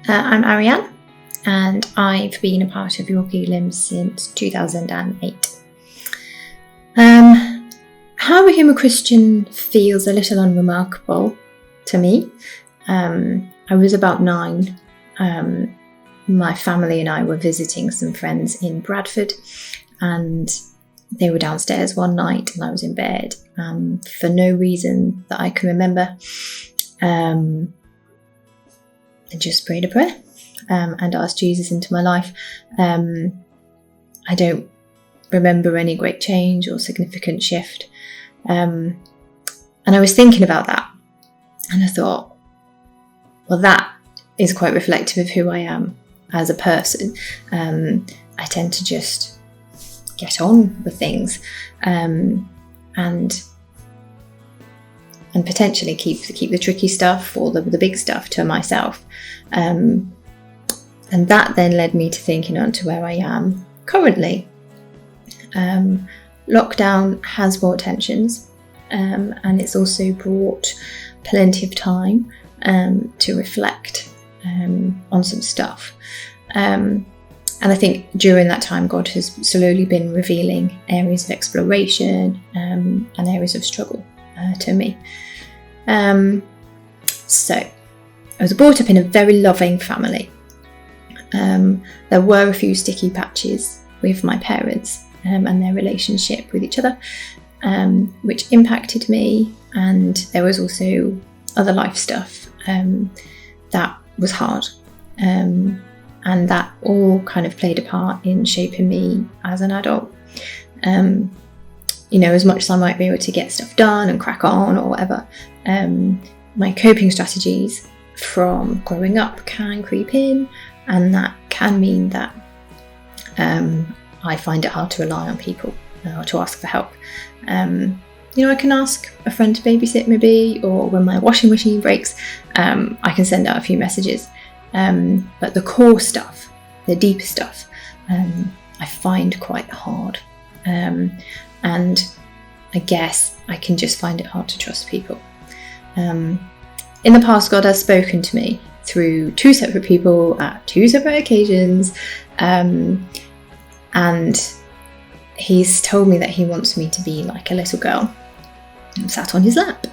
I'm Arriane, and I've been a part of YorkElim since 2008. How I became a Christian feels a little unremarkable to me. I was about 9. My family and I were visiting some friends in Bradford, and they were downstairs one night and I was in bed. For no reason that I can remember, I just prayed a prayer and asked Jesus into my life. I don't remember any great change or significant shift. And I was thinking about that, and I thought, well, that is quite reflective of who I am as a person. I tend to just get on with things, and potentially keep the tricky stuff or the big stuff to myself. And that then led me to thinking on to where I am currently. Lockdown has brought tensions, and it's also brought plenty of time to reflect on some stuff. And I think during that time, God has slowly been revealing areas of exploration and areas of struggle to me. So I was brought up in a very loving family. There were a few sticky patches with my parents and their relationship with each other, which impacted me, and there was also other life stuff that was hard, and that all kind of played a part in shaping me as an adult. As much as I might be able to get stuff done and crack on or whatever, my coping strategies from growing up can creep in, and that can mean that I find it hard to rely on people or to ask for help. I can ask a friend to babysit maybe, or when my washing machine breaks, I can send out a few messages. But the core stuff, the deeper stuff, I find quite hard. And I guess I can just find it hard to trust people. In the past, God has spoken to me through 2 separate people at 2 separate occasions. And he's told me that he wants me to be like a little girl. I'm sat on his lap.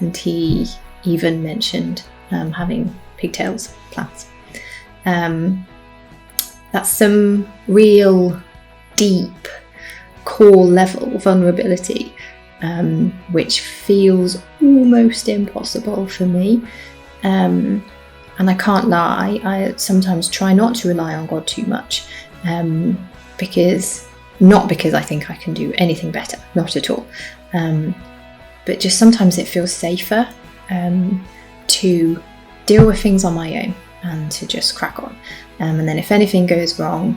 And he even mentioned having pigtails plants. That's some real deep core level vulnerability, which feels almost impossible for me. And I can't lie, I sometimes try not to rely on God too much, not because I think I can do anything better, not at all, but just sometimes it feels safer to deal with things on my own and to just crack on. And then if anything goes wrong,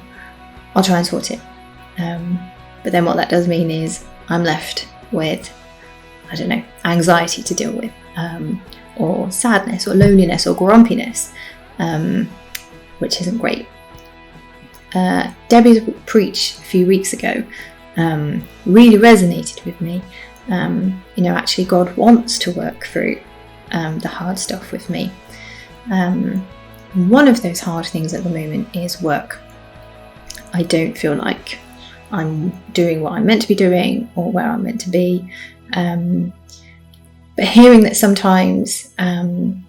I'll try and sort it. But then what that does mean is I'm left with, anxiety to deal with, or sadness or loneliness or grumpiness, which isn't great. Debbie's preach a few weeks ago really resonated with me. Actually God wants to work through the hard stuff with me. One of those hard things at the moment is work. I don't feel like I'm doing what I'm meant to be doing or where I'm meant to be. But hearing that sometimes, even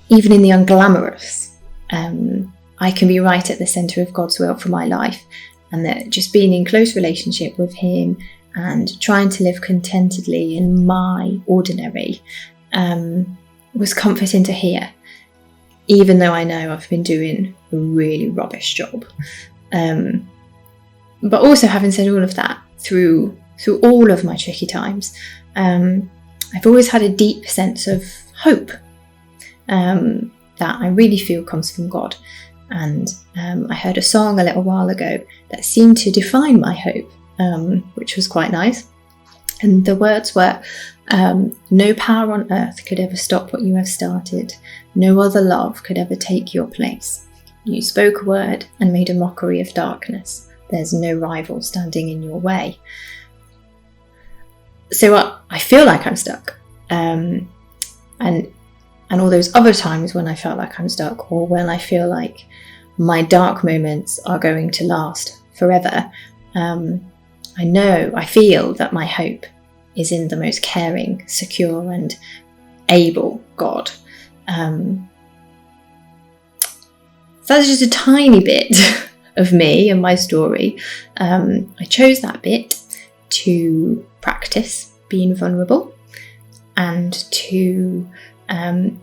in the unglamorous, I can be right at the centre of God's will for my life, and that just being in close relationship with Him and trying to live contentedly in my ordinary was comforting to hear, even though I know I've been doing a really rubbish job. But also, having said all of that, through all of my tricky times, I've always had a deep sense of hope that I really feel comes from God. And I heard a song a little while ago that seemed to define my hope, which was quite nice. And the words were, no power on earth could ever stop what you have started. No other love could ever take your place. You spoke a word and made a mockery of darkness. There's no rival standing in your way. So I feel like I'm stuck. And And all those other times when I felt like I'm stuck, or when I feel like my dark moments are going to last forever, I feel that my hope is in the most caring, secure and able God. So that's just a tiny bit of me and my story. I chose that bit to practice being vulnerable and to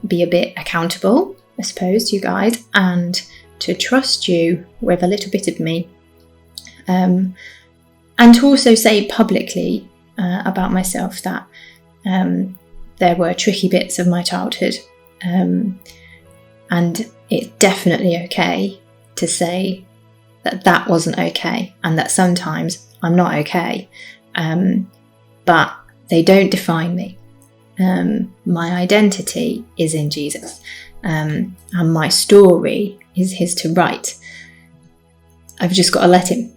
be a bit accountable, I suppose, to you guys, and to trust you with a little bit of me. And to also say publicly about myself that there were tricky bits of my childhood, and it's definitely okay to say that that wasn't okay, and that sometimes I'm not okay, but they don't define me. My identity is in Jesus, and my story is his to write. I've just got to let him.